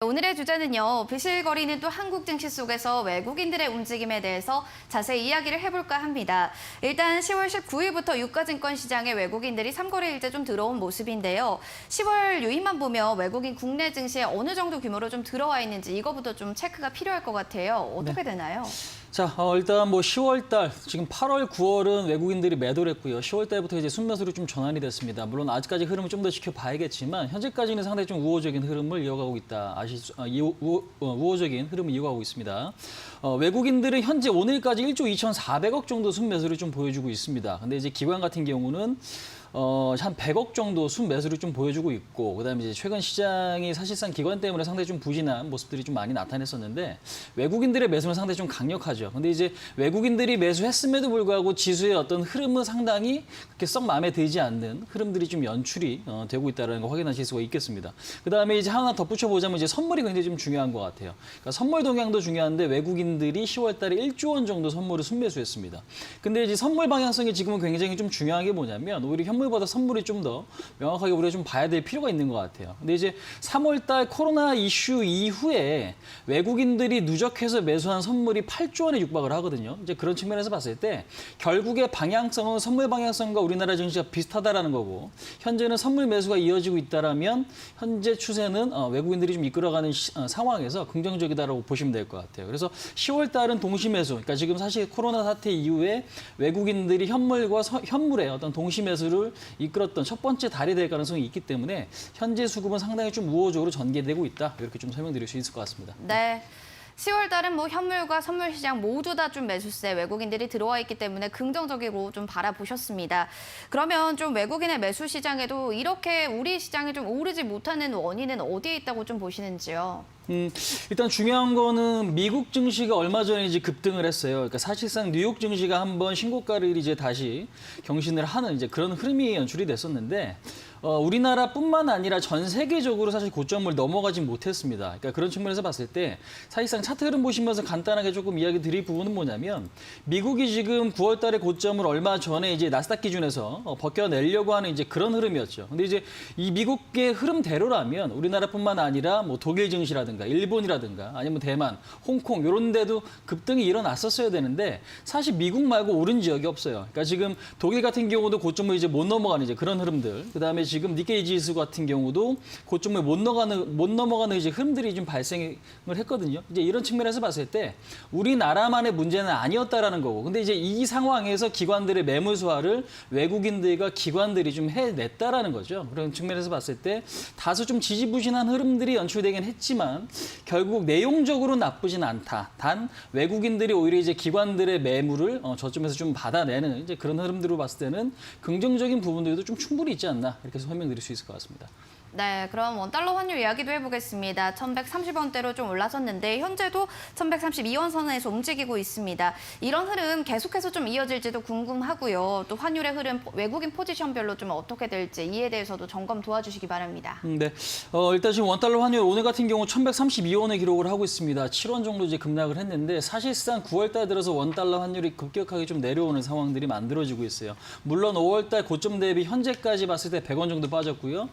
오늘의 주제는요, 비실거리는 또 한국 증시 속에서 외국인들의 움직임에 대해서 자세히 이야기를 해볼까 합니다. 일단 10월 19일부터 유가증권 시장에 외국인들이 3거래일째 좀 들어온 모습인데요. 10월 요인만 보면 외국인 국내 증시에 어느 정도 규모로 좀 들어와 있는지 이거부터 좀 체크가 필요할 것 같아요. 어떻게 되나요? 자, 일단 10월 달, 지금 8월, 9월은 외국인들이 매도를 했고요. 10월 달부터 이제 순매수로 좀 전환이 됐습니다. 물론 아직까지 흐름을 좀 더 지켜봐야겠지만 현재까지는 상당히 좀 우호적인 흐름을 이어가고 있다. 우호적인 흐름을 이어가고 있습니다. 외국인들은 현재 오늘까지 1조 2,400억 정도 순매수를 좀 보여주고 있습니다. 근데 이제 기관 같은 경우는 한 100억 정도 순매수를 좀 보여주고 있고, 그다음에 이제 최근 시장이 사실상 기관 때문에 상당히 좀 부진한 모습들이 좀 많이 나타냈었는데 외국인들의 매수는 상당히 좀 강력하죠. 근데 이제 외국인들이 매수했음에도 불구하고 지수의 어떤 흐름은 상당히 그렇게 썩 마음에 들지 않는 흐름들이 좀 연출이 되고 있다는 거 확인하실 수가 있겠습니다. 그다음에 이제 하나 덧붙여 보자면 이제 선물이 굉장히 좀 중요한 것 같아요. 그러니까 선물 동향도 중요한데 외국인들이 10월 달에 1조 원 정도 선물을 순매수했습니다. 근데 이제 선물 방향성이 지금은 굉장히 좀 중요한 게 뭐냐면 오히려 현물보다 선물이 좀 더 명확하게 우리가 좀 봐야 될 필요가 있는 것 같아요. 근데 이제 3월 달 코로나 이슈 이후에 외국인들이 누적해서 매수한 선물이 8조 원에 육박을 하거든요. 이제 그런 측면에서 봤을 때 결국의 방향성은 선물 방향성과 우리나라 증시가 비슷하다라는 거고, 현재는 선물 매수가 이어지고 있다라면 현재 추세는 외국인들이 좀 이끌어가는 상황에서 긍정적이다라고 보시면 될 것 같아요. 그래서 10월 달은 동시 매수, 그러니까 지금 사실 코로나 사태 이후에 외국인들이 현물과 현물의 어떤 동시 매수를 이끌었던 첫 번째 달이 될 가능성이 있기 때문에 현재 수급은 상당히 좀 우호적으로 전개되고 있다. 이렇게 좀 설명드릴 수 있을 것 같습니다. 네. 10월 달은 뭐 현물과 선물 시장 모두 다 좀 매수세 외국인들이 들어와 있기 때문에 긍정적으로 좀 바라보셨습니다. 그러면 좀 외국인의 매수 시장에도 이렇게 우리 시장이 좀 오르지 못하는 원인은 어디에 있다고 좀 보시는지요? 일단 중요한 거는 미국 증시가 얼마 전에 이제 급등을 했어요. 그러니까 사실상 뉴욕 증시가 한번 신고가를 이제 다시 경신을 하는 이제 그런 흐름이 연출이 됐었는데, 우리나라뿐만 아니라 전 세계적으로 사실 고점을 넘어가지 못했습니다. 그러니까 그런 측면에서 봤을 때 사실상 차트 흐름 보시면서 간단하게 조금 이야기 드릴 부분은 뭐냐면, 미국이 지금 9월 달에 고점을 얼마 전에 이제 나스닥 기준에서 벗겨내려고 하는 이제 그런 흐름이었죠. 근데 이제 이 미국의 흐름대로라면 우리나라뿐만 아니라 뭐 독일 증시라든가 일본이라든가 아니면 대만, 홍콩 이런 데도 급등이 일어났었어야 되는데 사실 미국 말고 오른 지역이 없어요. 그러니까 지금 독일 같은 경우도 고점을 이제 못 넘어가는 이제 그런 흐름들. 그다음에 지금 니케이 지수 같은 경우도 고점을 못 넘어가는 이제 흐름들이 좀 발생을 했거든요. 이제 이런 측면에서 봤을 때 우리나라만의 문제는 아니었다라는 거고. 근데 이제 이 상황에서 기관들의 매물 소화를 외국인들과 기관들이 좀 해냈다라는 거죠. 그런 측면에서 봤을 때 다소 좀 지지부진한 흐름들이 연출되긴 했지만 결국 내용적으로 나쁘진 않다. 단 외국인들이 오히려 이제 기관들의 매물을 저점에서 좀 받아내는 이제 그런 흐름들로 봤을 때는 긍정적인 부분들도 좀 충분히 있지 않나 이렇게 설명드릴 수 있을 것 같습니다. 네, 그럼 원달러 환율 이야기도 해보겠습니다. 1,130원대로 좀 올라섰는데 현재도 1,132원 선에서 움직이고 있습니다. 이런 흐름 계속해서 좀 이어질지도 궁금하고요. 또 환율의 흐름 외국인 포지션별로 좀 어떻게 될지 이에 대해서도 점검 도와주시기 바랍니다. 네, 일단 지금 원달러 환율 오늘 같은 경우 1,132원을 기록을 하고 있습니다. 7원 정도 이제 급락을 했는데 사실상 9월 달 들어서 원달러 환율이 급격하게 좀 내려오는 상황들이 만들어지고 있어요. 물론 5월 달 고점 대비 현재까지 봤을 때 100원 정도 빠졌고요.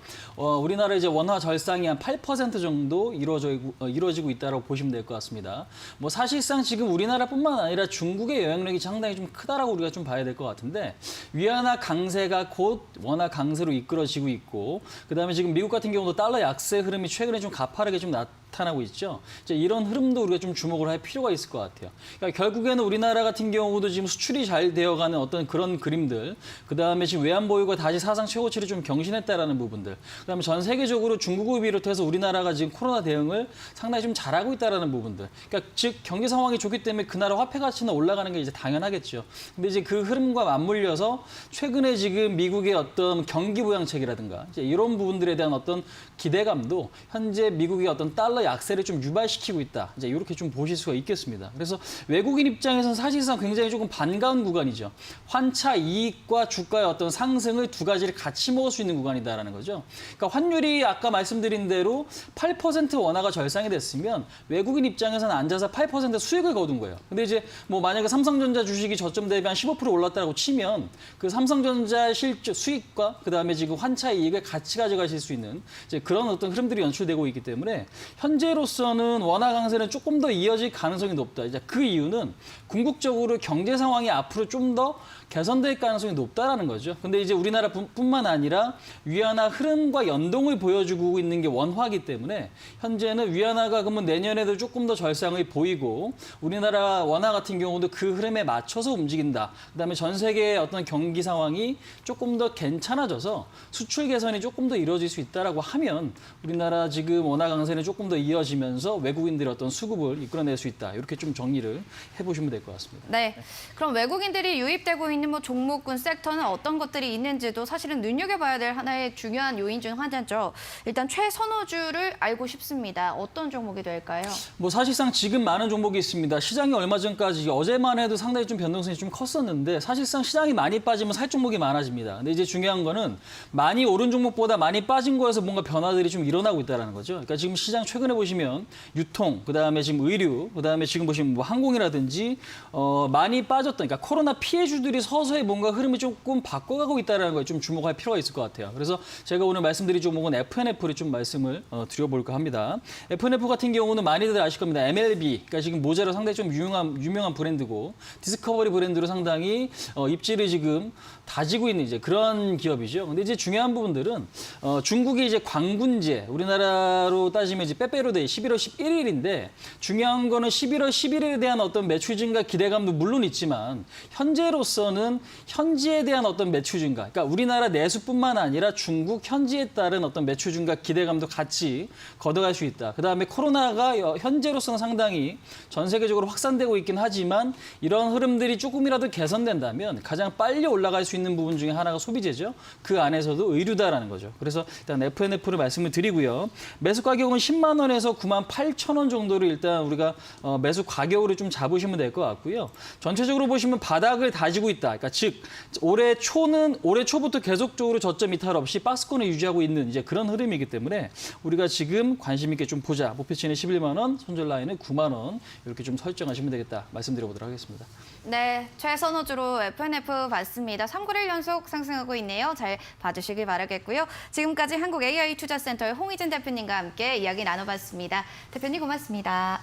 우리나라 이제 원화 절상이 한 8% 정도 이루어지고 있다고 보시면 될 것 같습니다. 뭐 사실상 지금 우리나라뿐만 아니라 중국의 영향력이 상당히 좀 크다라고 우리가 좀 봐야 될 것 같은데, 위안화 강세가 곧 원화 강세로 이끌어지고 있고, 그다음에 지금 미국 같은 경우도 달러 약세 흐름이 최근에 좀 가파르게 좀 나타나고 있죠. 이제 이런 흐름도 우리가 좀 주목을 할 필요가 있을 것 같아요. 그러니까 결국에는 우리나라 같은 경우도 지금 수출이 잘 되어가는 어떤 그런 그림들, 그다음에 지금 외환 보유가 다시 사상 최고치를 좀 경신했다라는 부분들, 그다음에 전 세계적으로 중국을 비롯해서 우리나라가 지금 코로나 대응을 상당히 좀 잘하고 있다라는 부분들. 그러니까 즉 경기 상황이 좋기 때문에 그 나라 화폐 가치는 올라가는 게 이제 당연하겠죠. 근데 이제 그 흐름과 맞물려서 최근에 지금 미국의 어떤 경기 부양책이라든가 이제 이런 부분들에 대한 어떤 기대감도 현재 미국의 어떤 달러 약세를 좀 유발시키고 있다. 이제 이렇게 좀 보실 수가 있겠습니다. 그래서 외국인 입장에서는 사실상 굉장히 조금 반가운 구간이죠. 환차 이익과 주가의 어떤 상승을 두 가지를 같이 먹을 수 있는 구간이다라는 거죠. 그러니까 환율이 아까 말씀드린 대로 8% 원화가 절상이 됐으면 외국인 입장에서는 앉아서 8% 수익을 거둔 거예요. 근데 이제 뭐 만약에 삼성전자 주식이 저점 대비 한 15% 올랐다고 치면 그 삼성전자 실적 수익과 그다음에 지금 환차 이익을 같이 가져가실 수 있는 이제 그런 어떤 흐름들이 연출되고 있기 때문에 현 현재로서는 원화 강세는 조금 더 이어질 가능성이 높다. 이제 그 이유는 궁극적으로 경제 상황이 앞으로 좀 더 개선될 가능성이 높다라는 거죠. 근데 이제 우리나라뿐만 아니라 위안화 흐름과 연동을 보여주고 있는 게 원화이기 때문에 현재는 위안화가 그러면 내년에도 조금 더 절상을 보이고 우리나라 원화 같은 경우도 그 흐름에 맞춰서 움직인다. 그다음에 전 세계의 어떤 경기 상황이 조금 더 괜찮아져서 수출 개선이 조금 더 이루어질 수 있다라고 하면 우리나라 지금 원화 강세는 조금 더 이어지면서 외국인들의 어떤 수급을 이끌어낼 수 있다. 이렇게 좀 정리를 해보시면 될 것 같습니다. 네, 그럼 외국인들이 유입되고 있는 뭐 종목군 섹터는 어떤 것들이 있는지도 사실은 눈여겨봐야 될 하나의 중요한 요인 중 하나죠. 일단 최선호주를 알고 싶습니다. 어떤 종목이 될까요? 뭐 사실상 지금 많은 종목이 있습니다. 시장이 얼마 전까지 어제만 해도 상당히 좀 변동성이 좀 컸었는데 사실상 시장이 많이 빠지면 살 종목이 많아집니다. 근데 이제 중요한 거는 많이 오른 종목보다 많이 빠진 거에서 뭔가 변화들이 좀 일어나고 있다는 거죠. 그러니까 지금 시장 최근에 보시면 유통, 그다음에 지금 의류, 그다음에 지금 보시면 뭐 항공이라든지 많이 빠졌던 그러니까 코로나 피해주들이 서서히 뭔가 흐름이 조금 바꿔가고 있다는 거에 좀 주목할 필요가 있을 것 같아요. 그래서 제가 오늘 말씀드릴 종목은 FNF를 좀 말씀을 드려볼까 합니다. FNF 같은 경우는 많이들 아실 겁니다. MLB, 그러니까 지금 모자로 상당히 좀 유명한 브랜드고 디스커버리 브랜드로 상당히 입지를 지금 다지고 있는 이제 그런 기업이죠. 근데 이제 중요한 부분들은 중국이 이제 광군제, 우리나라로 따지면 이제 빼빼로데이 11월 11일인데 중요한 거는 11월 11일에 대한 어떤 매출 증가 기대감도 물론 있지만 현재로서는 현지에 대한 어떤 매출 증가, 그러니까 우리나라 내수뿐만 아니라 중국 현지에 따른 어떤 매출 증가 기대감도 같이 걷어갈 수 있다. 그다음에 코로나가 현재로서는 상당히 전 세계적으로 확산되고 있긴 하지만 이런 흐름들이 조금이라도 개선된다면 가장 빨리 올라갈 수 있는 부분 중에 하나가 소비재죠. 그 안에서도 의류다라는 거죠. 그래서 일단 FNF를 말씀을 드리고요. 매수 가격은 10만 원에서 9만 8천 원 정도를 일단 우리가 매수 가격으로 좀 잡으시면 될 것 같고요. 전체적으로 보시면 바닥을 다지고 있다. 그러니까 즉 올해 초부터 계속적으로 저점 이탈 없이 박스권을 유지하고 있는 이제 그런 흐름이기 때문에 우리가 지금 관심 있게 좀 보자. 목표치는 11만 원, 손절 라인은 9만 원 이렇게 좀 설정하시면 되겠다. 말씀드려보도록 하겠습니다. 네, 최선호주로 FNF 봤습니다. 3거래일 연속 상승하고 있네요. 잘 봐주시길 바라겠고요. 지금까지 한국 AI 투자센터의 홍희진 대표님과 함께 이야기 나눠봤습니다. 대표님 고맙습니다.